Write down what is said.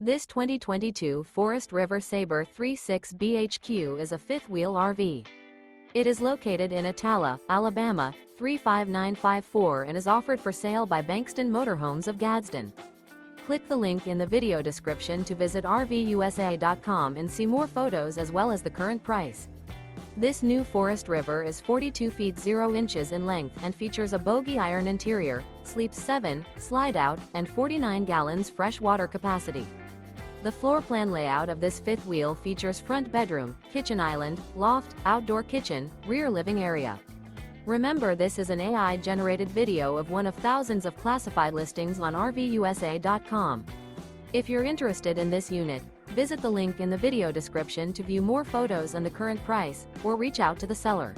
This 2022 Forest River Sabre 3.6 BHQ is a fifth-wheel RV. It is located in Attalla, Alabama, 35954 and is offered for sale by Bankston Motorhomes of Gadsden. Click the link in the video description to visit RVUSA.com and see more photos as well as the current price. This new Forest River is 42 feet 0 inches in length and features a BOGEY iron interior, sleeps 7, slide-out, and 49 gallons fresh water capacity. The floor plan layout of this fifth wheel features front bedroom, kitchen island, loft, outdoor kitchen, rear living area. Remember, this is an AI-generated video of one of thousands of classified listings on RVUSA.com. If you're interested in this unit, visit the link in the video description to view more photos and the current price, or reach out to the seller.